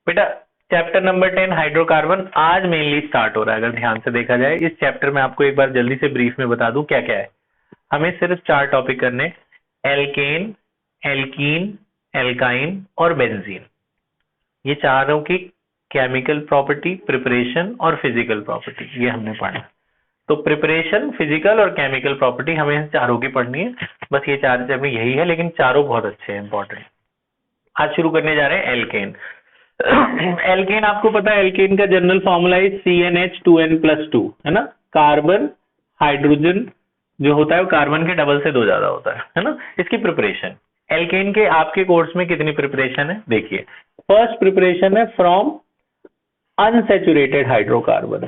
बेटा chapter number 10 hydrocarbon आज mainly start हो रहा है। अगर ध्यान से देखा जाए इस चैप्टर में आपको एक बार जल्दी से ब्रीफ में बता दूं क्या क्या है। हमें सिर्फ 4 टॉपिक करने, एल्केन, एल्कीन, एल्काइन और बेंजीन। ये चारों की केमिकल प्रॉपर्टी, प्रिपरेशन और फिजिकल प्रॉपर्टी ये हमने पढ़ा। तो प्रिपरेशन, फिजिकल और केमिकल प्रॉपर्टी हमें चारों की पढ़नी है। बस ये 4 चैप्टर यही है, लेकिन चारों बहुत अच्छे हैं, इंपॉर्टेंट। आज शुरू करने जा रहे हैं एल्केन। एल्केन आपको पता है, एल्केन का जनरल फॉर्मूला है CnH2n+2, है ना। कार्बन हाइड्रोजन जो होता है वो कार्बन के डबल से 2 ज्यादा होता है ना। इसकी प्रिपरेशन, एल्केन के आपके कोर्स में कितनी प्रिपरेशन है देखिए। फर्स्ट प्रिपरेशन है from unsaturated hydrocarbon.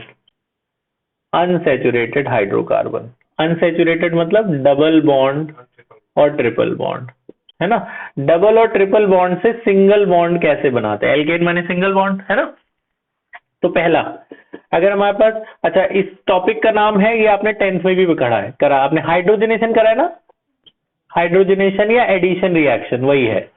Unsaturated hydrocarbon, unsaturated मतलब डबल बॉन्ड और ट्रिपल बॉन्ड, है ना। डबल और ट्रिपल बॉन्ड से सिंगल बॉन्ड कैसे बनाते हैं? एल्केन माने सिंगल बॉन्ड, है ना। तो पहला, अगर हमारे पास, अच्छा इस टॉपिक का नाम है, ये आपने 10th में भी करा आपने, हाइड्रोजनेशन करा है ना। हाइड्रोजनेशन या एडिशन रिएक्शन वही है।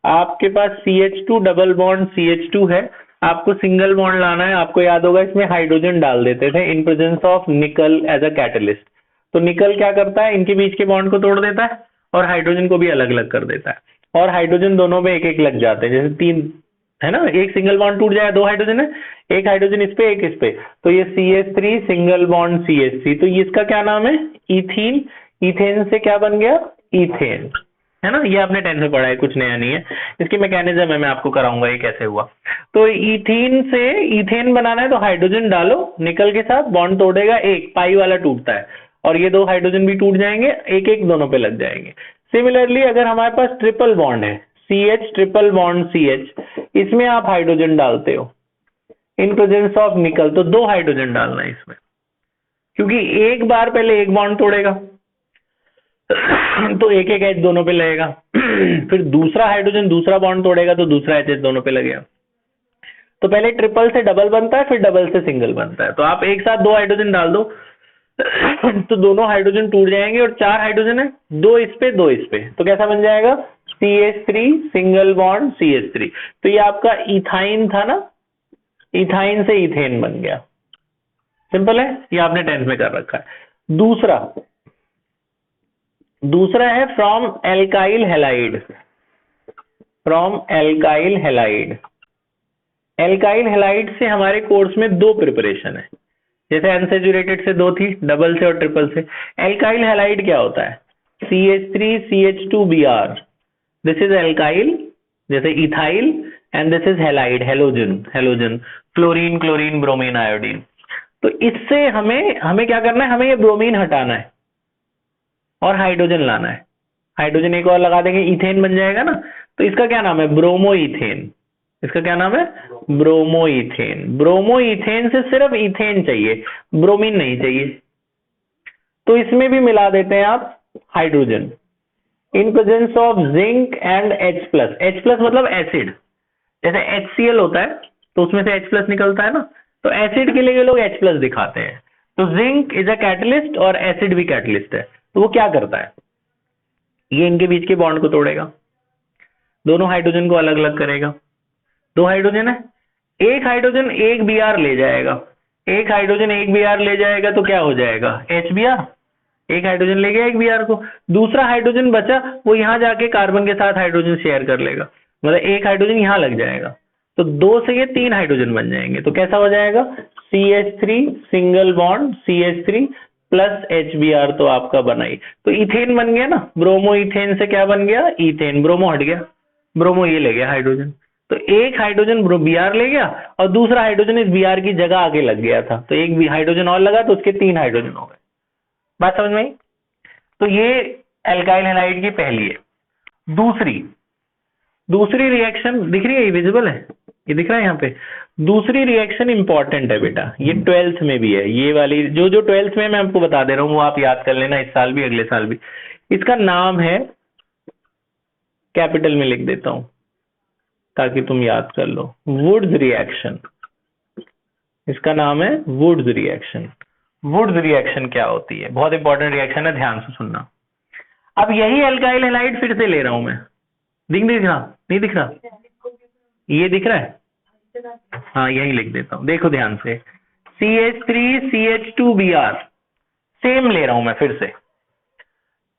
आपके पास CH2 डबल बॉन्ड CH2 है, आपको सिंगल बॉन्ड लाना है। आपको याद होगा इसमें हाइड्रोजन डाल देते थे in presence of nickel as a catalyst. तो निकल क्या करता है, इनके बीच के बॉन्ड को तोड़ देता है और हाइड्रोजन को भी अलग अलग कर देता है। और हाइड्रोजन दोनों में एक एक लग जाते हैं, जैसे 3 है ना, एक सिंगल बॉन्ड टूट जाए, 2 हाइड्रोजन है, एक हाइड्रोजन इस पे एक इस पे, तो ये CH3 सिंगल बॉन्ड CH3, तो इसका क्या नाम है? इथीन। इथेन से क्या बन गया? इथेन, है ना। ये आपने 10th में पढ़ा है, कुछ नया नहीं है। इसकी मैकेनिज्म है, मैं आपको कराऊंगा ये कैसे हुआ। तो इथीन से इथेन बनाना है तो हाइड्रोजन डालो, निकल के साथ बॉन्ड तोड़ेगा, एक पाई वाला टूटता है और ये 2 हाइड्रोजन भी टूट जाएंगे, एक एक दोनों पे लग जाएंगे। सिमिलरली अगर हमारे पास ट्रिपल बॉन्ड है, CH ट्रिपल बॉन्ड CH, इसमें आप हाइड्रोजन डालते हो इन प्रेजेंस ऑफ निकल, तो 2 हाइड्रोजन डालना है इसमें, क्योंकि एक बार पहले एक बॉन्ड तोड़ेगा तो एक एक एच दोनों पे लगेगा फिर दूसरा हाइड्रोजन दूसरा बॉन्ड तोड़ेगा तो दूसरा एच दोनों पे लगेगा। तो पहले ट्रिपल से डबल बनता है, फिर डबल से सिंगल बनता है। तो आप एक साथ 2 हाइड्रोजन डाल दो तो दोनों हाइड्रोजन टूट जाएंगे और 4 हाइड्रोजन है, 2 इस पे 2 इस पे, तो कैसा बन जाएगा? CH3 single bond CH3। तो ये आपका इथाइन था ना, इथाइन से इथेन बन गया। सिंपल है, ये आपने 10th में कर रखा है। दूसरा है from alkyl halide. From alkyl halide, alkyl halide से हमारे कोर्स में 2 प्रिपरेशन है, जैसे अनसैचुरेटेड से 2 थी, डबल से और ट्रिपल से। एल्काइल हैलाइड क्या होता है? CH3 CH2Br, this is alkyl, जैसे ethyl, and this is halide, halogen, halogen, fluorine, chlorine, bromine, iodine. तो इससे हमें क्या करना है? हमें ये ब्रोमीन हटाना है और हाइड्रोजन लाना है। हाइड्रोजन एक और लगा देंगे, इथेन बन जाएगा ना। तो इसका क्या नाम है? ब्रोमोइथेन। इसका क्या नाम है? ब्रोमोइथेन। ब्रोमोइथेन से सिर्फ इथेन चाहिए, ब्रोमीन नहीं चाहिए, तो इसमें भी मिला देते हैं आप hydrogen in presence of zinc and H+। H+ मतलब एसिड, जैसे HCl होता है तो उसमें से H+ निकलता है ना, तो एसिड के लिए ये लोग H+ दिखाते हैं। तो जिंक इज अ कैटलिस्ट और एसिड भी कैटलिस्ट है। तो वो क्या करता है? ये इनके बीच के बॉन्ड को तोड़ेगा, दोनों हाइड्रोजन को अलग अलग करेगा। 2 हाइड्रोजन है, एक हाइड्रोजन एक Br ले जाएगा, एक हाइड्रोजन एक Br ले जाएगा तो क्या हो जाएगा? HBr। एक हाइड्रोजन ले गया एक Br को, दूसरा हाइड्रोजन बचा वो यहां जाके कार्बन के साथ हाइड्रोजन शेयर कर लेगा, मतलब एक हाइड्रोजन यहां लग जाएगा, तो 2 से ये 3 हाइड्रोजन बन जाएंगे। तो कैसा हो जाएगा? CH3 single bond CH3 plus HBr, तो आपका बनाई, तो इथेन बन गया ना। ब्रोमो इथेन से क्या बन गया? इथेन। ब्रोमो हट गया, ब्रोमो ये ले गया हाइड्रोजन, तो एक हाइड्रोजन Br ले गया और दूसरा हाइड्रोजन इस Br की जगह आके लग गया था, तो एक भी हाइड्रोजन और लगा तो उसके 3 हाइड्रोजन हो गए। बात समझ में आई? तो ये एल्काइल हैलाइड की पहली है। दूसरी रिएक्शन दिख रही है, ये विजिबल है, ये दिख रहा है यहाँ पे। दूसरी रिएक्शन इंपॉर्टेंट है बेटा, ये 12th में भी है, ये वाली जो 12th में मैं आपको बता दे रहा हूँ वो आप याद कर लेना, इस साल भी अगले साल भी। इसका नाम है, कैपिटल में लिख देता हूं ताकि तुम याद कर लो, वुड्स रिएक्शन। इसका नाम है वुड्स रिएक्शन। वुड्स रिएक्शन क्या होती है? बहुत इंपॉर्टेंट रिएक्शन है, ध्यान से सुनना। अब यही एल्काइल हैलाइड फिर से ले रहा हूं मैं, दिख रहा? नहीं दिख रहा? ये दिख रहा है? हाँ यही लिख देता हूँ, देखो ध्यान से, CH3CH2Br, सेम ले रहा हूं मैं फिर से।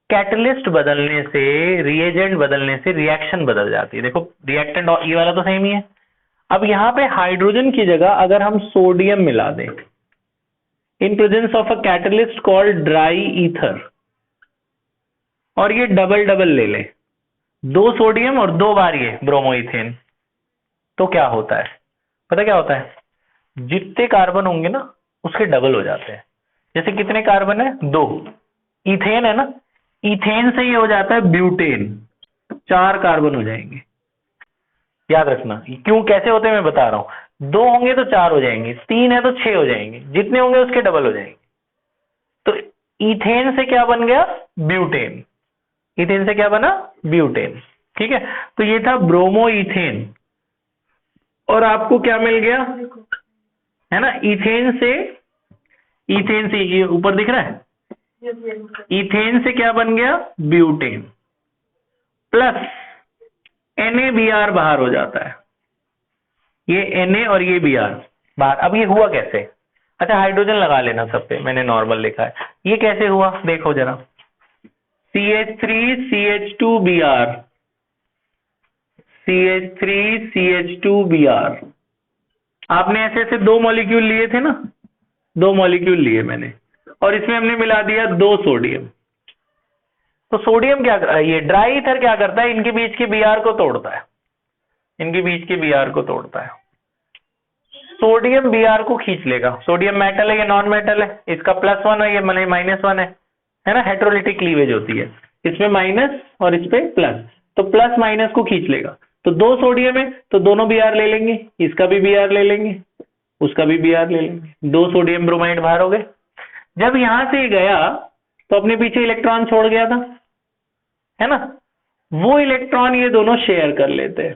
कैटलिस्ट बदलने से, रिएजेंट बदलने से रिएक्शन बदल जाती है। देखो रिएक्टेंट और ये वाला तो सेम ही है। अब यहाँ पे हाइड्रोजन की जगह अगर हम सोडियम मिला दें, इन presence of a catalyst called dry ether, और ये डबल डबल ले लें, 2 सोडियम और 2 बार ये ब्रोमोइथेन, तो क्या होता है पता क्या होता है? जितने कार्बन होंगे ना उसके डबल हो जाते हैं। जैसे कितने कार्बन है? 2, इथेन है ना, इथेन से ये हो जाता है ब्यूटेन, 4 कार्बन हो जाएंगे। याद रखना क्यों, कैसे होते हैं मैं बता रहा हूं। 2 होंगे तो 4 हो जाएंगे, 3 है तो 6 हो जाएंगे, जितने होंगे उसके डबल हो जाएंगे। तो इथेन से क्या बन गया? ब्यूटेन। इथेन से क्या बना? ब्यूटेन। ठीक है, तो ये था ब्रोमो इथेन। और आपको क्या मिल गया है ना, इथेन से ये ऊपर दिख रहा है, इथेन से क्या बन गया? ब्यूटेन, प्लस NaBr बाहर हो जाता है, ये Na और ये Br बाहर। अब ये हुआ कैसे? अच्छा हाइड्रोजन लगा लेना सब पे, मैंने नॉर्मल लिखा है। ये कैसे हुआ देखो जरा, CH3CH2Br, CH3CH2Br। आपने ऐसे ऐसे 2 मॉलिक्यूल लिए थे ना, 2 मॉलिक्यूल लिए मैंने, और इसमें हमने मिला दिया 2 सोडियम। तो सोडियम क्या, ये ड्राई ईथर क्या करता है? इनके बीच के Br को तोड़ता है, इनके बीच के Br को तोड़ता है। सोडियम Br को खींच लेगा। सोडियम मेटल है, ये नॉन मेटल है, इसका +1 है, ये -1 है ना, हेटेरोलिटिक क्लीवेज होती है, इसमें माइनस और इस पे प्लस, तो प्लस माइनस को खींच लेगा। तो 2 सोडियम है तो दोनों Br ले लेंगे, इसका भी Br ले लेंगे, उसका भी Br ले लेंगे, 2 सोडियम ब्रोमाइड बाहर हो गए। जब यहां से गया तो अपने पीछे इलेक्ट्रॉन छोड़ गया था, है ना, वो इलेक्ट्रॉन ये दोनों शेयर कर लेते हैं।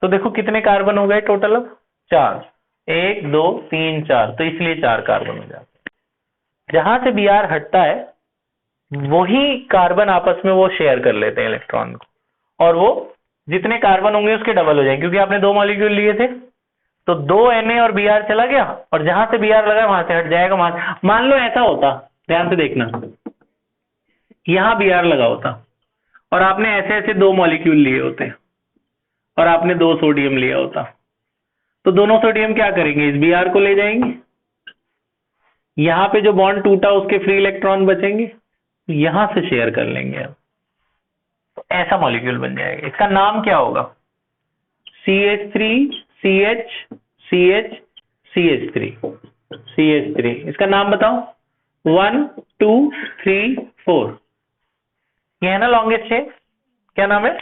तो देखो कितने कार्बन हो गए टोटल, अब 4, 1 2 3 4, तो इसलिए 4 कार्बन हो जाते हैं। जहां से Br हटता है वही कार्बन आपस में वो शेयर कर लेते हैं इलेक्ट्रॉन को, और वो जितने कार्बन होंगे उसके डबल हो जाएंगे, क्योंकि आपने 2 मॉलिक्यूल लिए थे। तो 2 Na और Br चला गया, और जहां से Br लगा वहां से हट जाएगा। मान लो ऐसा होता, ध्यान से देखना, यहां Br लगा होता और आपने ऐसे ऐसे 2 मॉलिक्यूल लिए होते और आपने 2 सोडियम लिया होता, तो दोनों सोडियम क्या करेंगे? इस Br को ले जाएंगे, यहां पे जो बॉन्ड टूटा उसके फ्री इलेक्ट्रॉन बचेंगे, यहां से शेयर कर लेंगे। अब तो ऐसा मॉलिक्यूल बन जाएगा। इसका नाम क्या होगा? CH3CH CH CH3 CH3। इसका नाम बताओ, 1 2 3 4, ये है ना लॉन्गेस्ट चेन, क्या नाम है?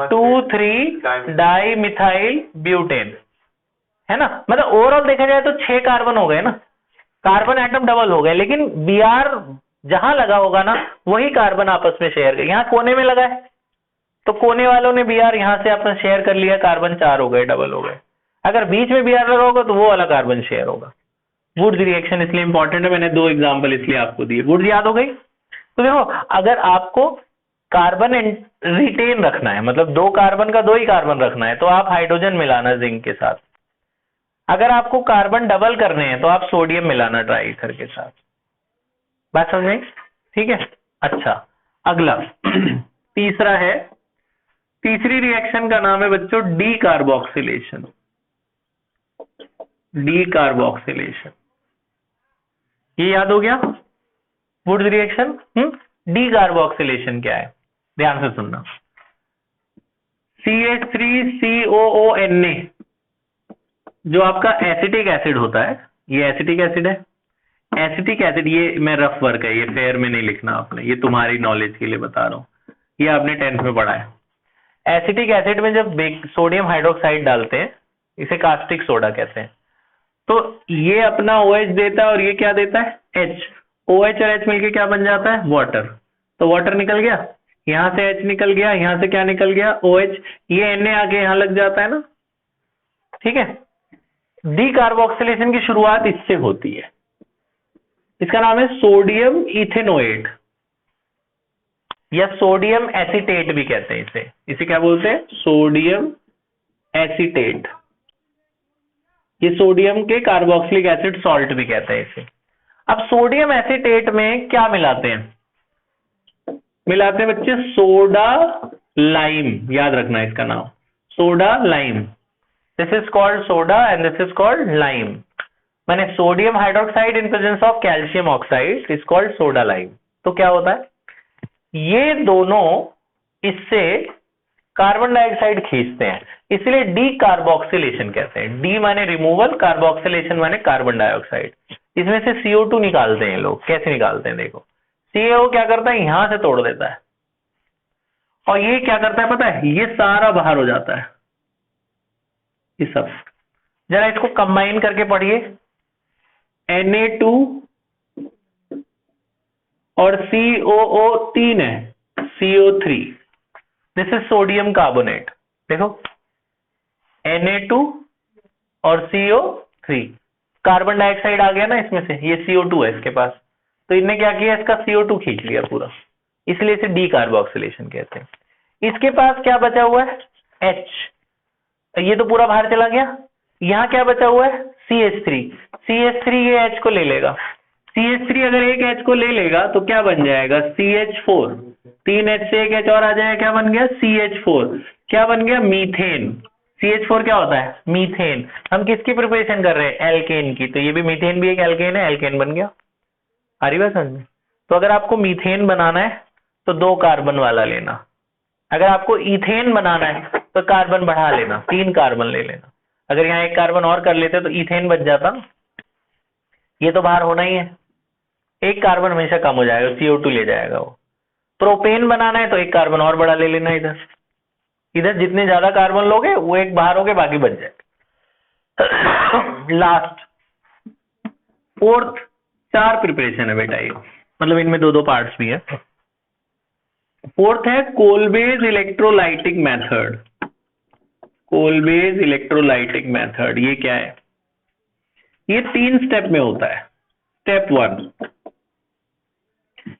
2,3 डाई मिथाइल ब्यूटेन, है ना। मतलब ओवरऑल देखा जाए तो 6 कार्बन हो गए ना, कार्बन एटम डबल हो गए, लेकिन Br जहां लगा होगा ना वही कार्बन आपस में शेयर कर। यहाँ कोने में लगा है तो कोने वालों ने Br यहां से अपना शेयर कर लिया, कार्बन 4 हो गए, डबल हो गए। अगर बीच में Br लगा होगा तो वो वाला कार्बन शेयर होगा। वुड्स रिएक्शन इसलिए इंपॉर्टेंट है, मैंने 2 एग्जांपल इसलिए आपको दिए। वुड्स याद हो गई? तो देखो अगर आपको कार्बन रिटेन रखना है, मतलब 2 कार्बन का 2 ही कार्बन रखना है, तो आप हाइड्रोजन मिलाना जिंक के साथ। अगर आपको कार्बन डबल करने हैं तो आप सोडियम मिलाना ड्राई ईथर के साथ। बात समझ में? ठीक है। अच्छा अगला तीसरा है, तीसरी रिएक्शन का नाम है बच्चों डी कार्बोक्सिलेशन। डी कार्बोक्सिलेशन, ये याद हो गया वुड्स रिएक्शन। डी कार्बोक्सिलेशन क्या है, ध्यान से सुनना। CH3COONA जो आपका एसिटिक एसिड होता है, ये एसिटिक एसिड है। एसिटिक एसिड, ये मैं रफ वर्क है, ये फेयर में नहीं लिखना आपने, ये तुम्हारी नॉलेज के लिए बता रहा हूं, ये आपने 10th में पढ़ा है। एसिटिक एसिड में जब सोडियम हाइड्रोक्साइड डालते हैं, इसे कास्टिक सोडा कहते हैं, तो ये अपना OH देता है और ये क्या देता है? H। OH और H मिलके क्या बन जाता है? वाटर। तो वाटर निकल गया, यहां से H निकल गया, यहां से क्या निकल गया? OH। ये Na आके यहां लग जाता है ना, ठीक है। डी कार्बोक्सिलेशन की शुरुआत इससे होती है, इसका नाम है सोडियम इथेनोएट या सोडियम एसीटेट भी कहते हैं इसे। इसे क्या बोलते हैं? सोडियम एसीटेट, ये सोडियम के कार्बोक्सिलिक एसिड सॉल्ट भी कहते हैं इसे। अब सोडियम एसीटेट में क्या मिलाते हैं? मिलाते हैं बच्चे सोडा लाइम, याद रखना इसका नाम, soda lime. This is called soda and this is called lime. माने sodium hydroxide in presence of calcium oxide is called soda lime. तो क्या होता है, ये दोनों इससे कार्बन डाइऑक्साइड खींचते हैं, इसलिए डी कार्बोक्सिलेशन कहते हैं। डी माने रिमूवल, कार्बोक्सिलेशन माने कार्बन डाइऑक्साइड। इसमें से CO2 निकालते हैं लोग। कैसे निकालते हैं देखो, CaO क्या करता है, यहां से तोड़ देता है, और ये क्या करता है पता है, ये सारा बाहर हो जाता है, ये सब। जरा इसको कंबाइन करके पढ़िए, Na2 और COO 3 है, CO3, this is sodium carbonate. देखो Na2 और CO3, कार्बन डाइऑक्साइड आ गया ना इसमें से, ये CO2 है इसके पास, तो इनने क्या किया, इसका CO2 खींच लिया पूरा, इसलिए इसे डी कार्बोक्सिलेशन कहते हैं। इसके पास क्या बचा हुआ है, H, ये तो पूरा बाहर चला गया। यहां क्या बचा हुआ है, CH3। CH3 ये H को ले लेगा, CH3 अगर एक H को ले लेगा तो क्या बन जाएगा, CH4। 3 H से एक H और आ जाएगा, क्या बन गया, CH4। क्या बन गया, मीथेन। CH4 क्या होता है, मीथेन। हम किसकी प्रिपरेशन कर रहे हैं, एल्केन की, तो ये भी मीथेन भी एक एल्केन है, एल्केन बन गया। आ रही बात समझ में? तो अगर आपको मीथेन बनाना है तो 2 कार्बन वाला लेना, अगर आपको इथेन बनाना है तो कार्बन बढ़ा लेना, 3 कार्बन ले लेना। अगर यहाँ 1 कार्बन और कर लेते तो इथेन बच जाता, ये तो बाहर होना ही है, 1 कार्बन हमेशा कम हो जाएगा, CO2 ले जाएगा वो। प्रोपेन बनाना है तो 1 कार्बन और बड़ा ले लेना, इधर इधर जितने ज्यादा कार्बन लोगे वो 1 बाहर हो गए, बाकी बच जाए। लास्ट 4th 4 प्रिपरेशन है बेटा ये, मतलब इनमें 2-2 पार्ट्स भी है। 4th है कोलबेज इलेक्ट्रोलाइटिक मेथड। कोलबेज इलेक्ट्रोलाइटिक मेथड, ये क्या है, ये 3 स्टेप में होता है। स्टेप 1,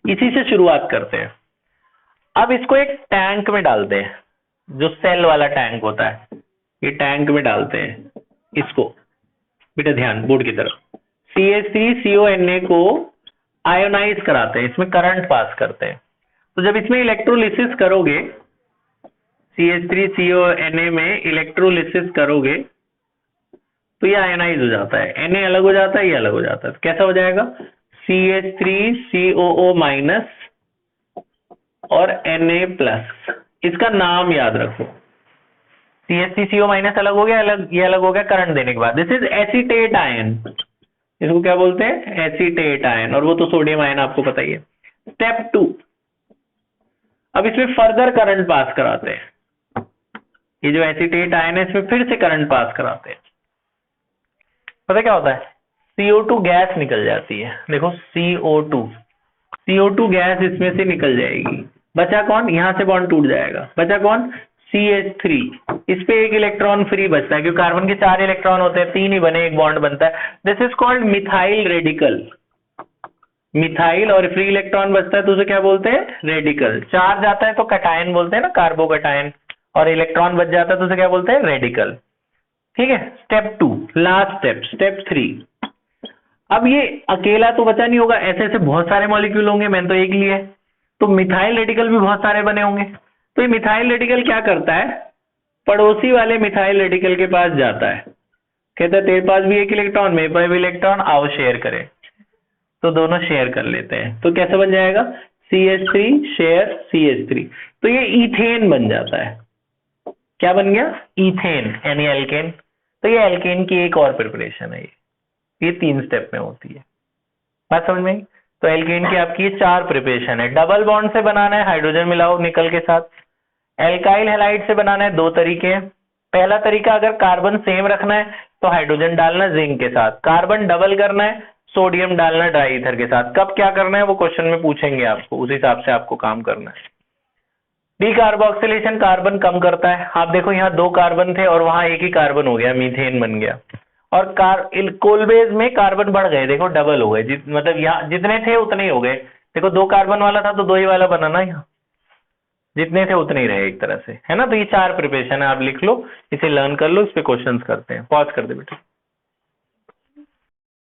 इसी से शुरुआत करते हैं। अब इसको एक टैंक में डालते हैं, जो सेल वाला टैंक होता है, ये टैंक में डालते हैं इसको। बेटा ध्यान बोर्ड की तरफ, CH3CONA को आयोनाइज कराते हैं, इसमें करंट पास करते हैं। तो जब इसमें इलेक्ट्रोलिसिस करोगे, CH3CONA में इलेक्ट्रोलिसिस करोगे तो ये आयोनाइज हो जाता है, Na अलग हो जाता है, ये अलग हो जाता है। तो कैसा हो जाएगा, CH3COO- और Na+। इसका नाम याद रखो, CH3CO- अलग हो गया, ये अलग हो गया करंट देने के बाद। दिस इज एसीटेट आयन, इसको क्या बोलते हैं, एसीटेट आयन, और वो तो सोडियम आयन आपको पता ही है। स्टेप 2, अब इसमें फर्दर करंट पास कराते हैं, ये जो एसीटेट आयन है इसमें फिर से करंट पास कराते हैं। पता क्या होता है, CO2 गैस निकल जाती है, देखो CO2 गैस इसमें से निकल जाएगी। बचा कौन, यहां से बॉन्ड टूट जाएगा, बचा कौन, CH3। इस पे 1 इलेक्ट्रॉन फ्री बचता है, क्योंकि कार्बन के 4 इलेक्ट्रॉन होते हैं, 3 ही बने, 1 बॉन्ड बनता है। This is called methyl radical. Methyl और फ्री इलेक्ट्रॉन बचता है तो उसे क्या बोलते हैं, रेडिकल। चार्ज आता है तो कटायन बोलते हैं ना, कार्बोकटायन, और इलेक्ट्रॉन बच जाता है तो उसे क्या बोलते हैं, रेडिकल। ठीक है। Step 2, last step, step 3। अब ये अकेला तो बचा नहीं होगा, ऐसे ऐसे बहुत सारे मॉलिक्यूल होंगे, मैंने तो एक लिया है, तो मिथाइल रेडिकल भी बहुत सारे बने होंगे। तो ये मिथाइल रेडिकल क्या करता है, पड़ोसी वाले मिथाइल रेडिकल के पास जाता है, कहता है तेरे पास भी 1 इलेक्ट्रॉन, मेरे पास भी इलेक्ट्रॉन, आओ शेयर करें। तो दोनों शेयर कर लेते हैं, तो कैसे बन जाएगा, CH3 शेयर CH3, तो ये इथेन बन जाता है। क्या बन गया, इथेन, यानी एल्केन। तो ये एल्केन की एक और प्रिपरेशन है, ये 3 स्टेप में होती है। बात समझ में आई? तो एल्केन की आपकी 4 प्रिपरेशन है। डबल बॉन्ड से बनाना है, हाइड्रोजन मिलाओ निकल के साथ। एल्काइल हैलाइड से बनाना है, 2 तरीके हैं। पहला तरीका, अगर कार्बन सेम रखना है तो हाइड्रोजन डालना जिंक के साथ, कार्बन डबल करना है सोडियम डालना डाई ईथर के साथ। कब क्या करना है वो क्वेश्चन में पूछेंगे आपको, उस हिसाब से आपको काम करना है। डीकार्बोक्सिलेशन कार्बन कम करता है। आप देखो यहाँ 2 कार्बन थे और वहां 1 ही कार्बन हो गया, मीथेन बन गया। और कोलबेज में कार्बन बढ़ गए, देखो डबल हो गए, मतलब यहाँ जितने थे उतने ही हो गए। देखो 2 कार्बन वाला था तो 2 ही वाला बना ना यहाँ। जितने थे उतने ही रहे एक तरह से, है ना। तो ये 4 प्रिपरेशन है, आप लिख लो, इसे लर्न कर लो, इस पे क्वेश्चंस करते हैं। पॉज कर दे बेटा।